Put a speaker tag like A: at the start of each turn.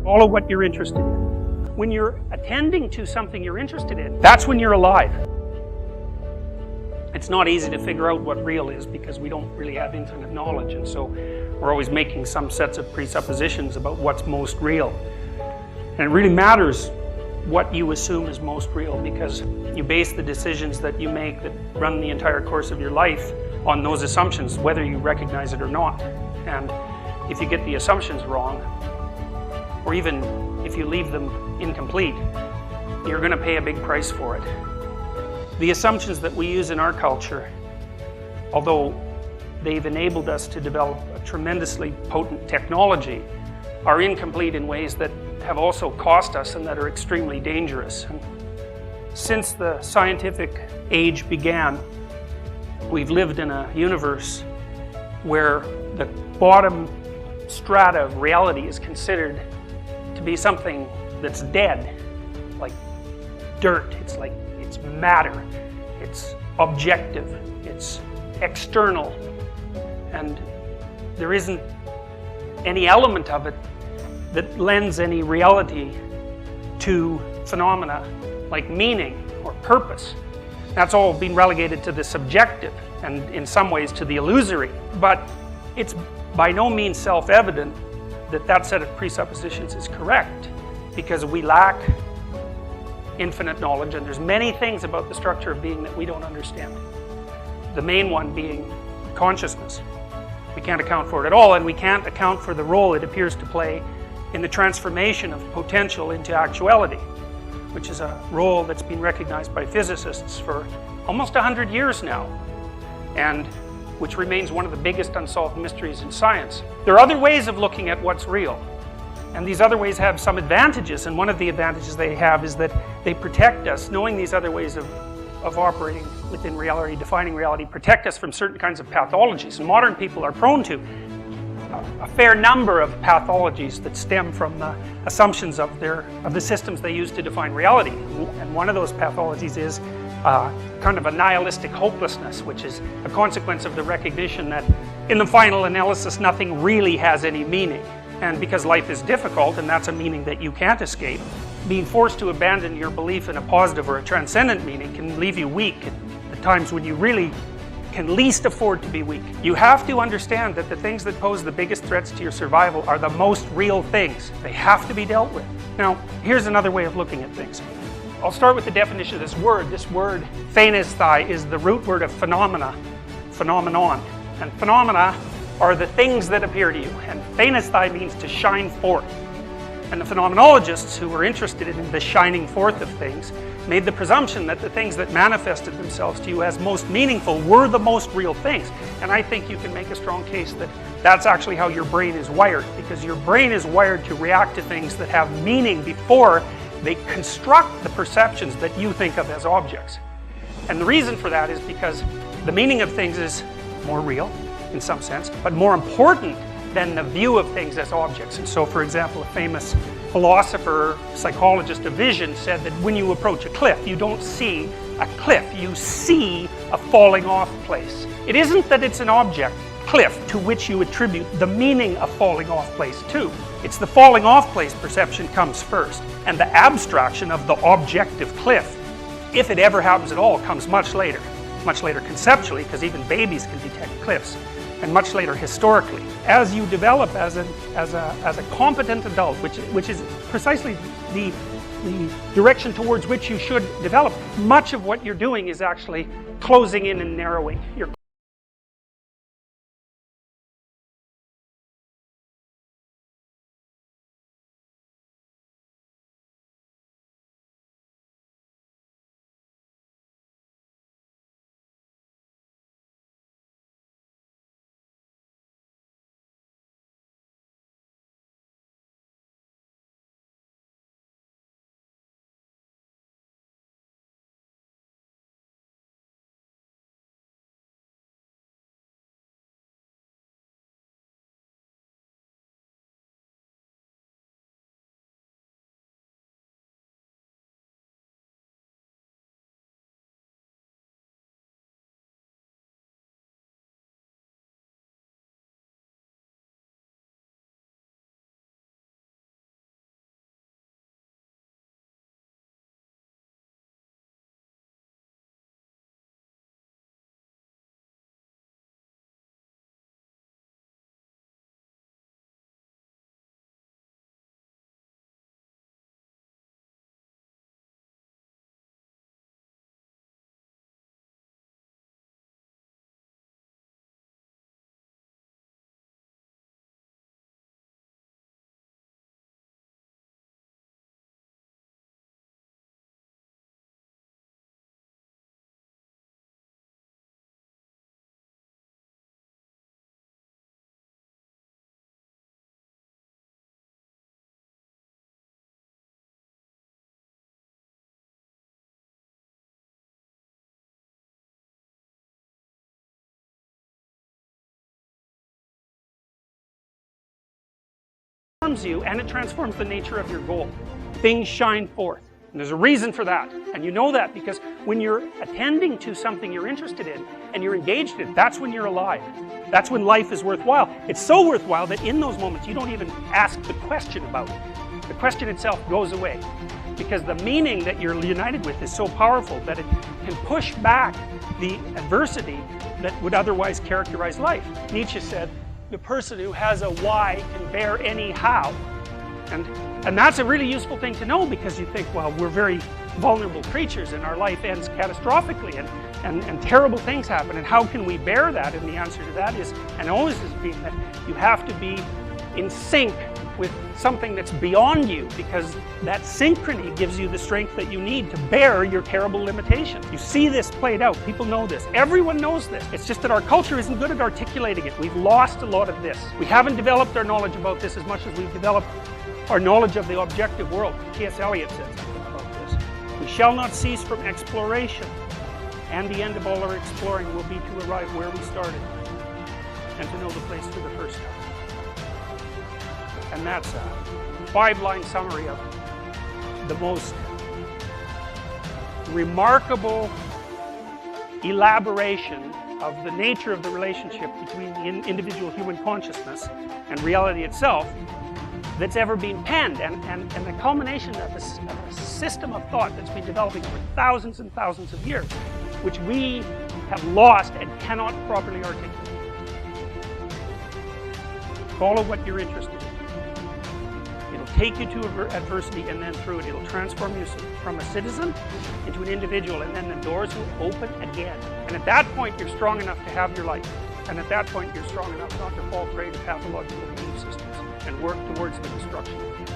A: Follow what you're interested in. When you're attending to something you're interested in, that's when you're alive. It's not easy to figure out what real is because we don't really have infinite knowledge, and so we're always making some sets of presuppositions about what's most real. And it really matters what you assume is most real, because you base the decisions that you make that run the entire course of your life on those assumptions, whether you recognize it or not. And if you get the assumptions wrong, or even if you leave them incomplete, you're going to pay a big price for it. The assumptions that we use in our culture, although they've enabled us to develop a tremendously potent technology, are incomplete in ways that have also cost us and that are extremely dangerous. And since the scientific age began, we've lived in a universe where the bottom strata of reality is considered to be something that's dead, like dirt. It's matter, it's objective, it's external, and there isn't any element of it that lends any reality to phenomena like meaning or purpose. That's all been relegated to the subjective and in some ways to the illusory. But it's by no means self-evident that that set of presuppositions is correct, because we lack infinite knowledge, and there's many things about the structure of being that we don't understand. The main one being consciousness. We can't account for it at all, and we can't account for the role it appears to play in the transformation of potential into actuality, which is a role that's been recognized by physicists for almost 100 years now, and which remains one of the biggest unsolved mysteries in science. There are other ways of looking at what's real, and these other ways have some advantages, and one of the advantages they have is that they protect us. Knowing these other ways of operating within reality, defining reality, protect us from certain kinds of pathologies. And modern people are prone to a fair number of pathologies that stem from the assumptions of the systems they use to define reality. And one of those pathologies is kind of a nihilistic hopelessness, which is a consequence of the recognition that in the final analysis nothing really has any meaning. And because life is difficult, and that's a meaning that you can't escape, being forced to abandon your belief in a positive or a transcendent meaning can leave you weak at times when you really can least afford to be weak. You have to understand that the things that pose the biggest threats to your survival are the most real things. They have to be dealt with. Now, here's another way of looking at things. I'll start with the definition of this word. This word, phanesthai, is the root word of phenomena, phenomenon. And phenomena are the things that appear to you, and phanesthai means to shine forth. And the phenomenologists who were interested in the shining forth of things made the presumption that the things that manifested themselves to you as most meaningful were the most real things. And I think you can make a strong case that that's actually how your brain is wired, because your brain is wired to react to things that have meaning before they construct the perceptions that you think of as objects. And the reason for that is because the meaning of things is more real, in some sense, but more important than the view of things as objects. And so, for example, a famous philosopher, psychologist of vision said that when you approach a cliff, you don't see a cliff, you see a falling off place. It isn't that it's an object, cliff, to which you attribute the meaning of falling off place to. It's the falling off place perception comes first, and the abstraction of the objective cliff, if it ever happens at all, comes much later conceptually, because even babies can detect cliffs, and much later historically. As you develop as a competent adult, which is precisely the direction towards which you should develop, much of what you're doing is actually closing in and narrowing. You're you, and it transforms the nature of your goal. Things shine forth. And there's a reason for that. And you know that because when you're attending to something you're interested in and you're engaged in, that's when you're alive. That's when life is worthwhile. It's so worthwhile that in those moments you don't even ask the question about it. The question itself goes away. Because the meaning that you're united with is so powerful that it can push back the adversity that would otherwise characterize life. Nietzsche said, the person who has a why can bear any how. And that's a really useful thing to know, because you think, well, we're very vulnerable creatures and our life ends catastrophically and terrible things happen, and how can we bear that? And the answer to that is, and always has been, that you have to be in sync with something that's beyond you, because that synchrony gives you the strength that you need to bear your terrible limitations. You see this played out. People know this. Everyone knows this. It's just that our culture isn't good at articulating it. We've lost a lot of this. We haven't developed our knowledge about this as much as we've developed our knowledge of the objective world. T.S. Eliot said something about this. We shall not cease from exploration, and the end of all our exploring will be to arrive where we started and to know the place for the first time. And that's a 5-line summary of the most remarkable elaboration of the nature of the relationship between the individual human consciousness and reality itself that's ever been penned, and the culmination of a system of thought that's been developing over thousands and thousands of years, which we have lost and cannot properly articulate. Follow what you're interested in. It'll take you to adversity, and then through it, it'll transform you from a citizen into an individual, and then the doors will open again. And at that point, you're strong enough to have your life. And at that point, you're strong enough not to fall prey to pathological belief systems and work towards the destruction of peace.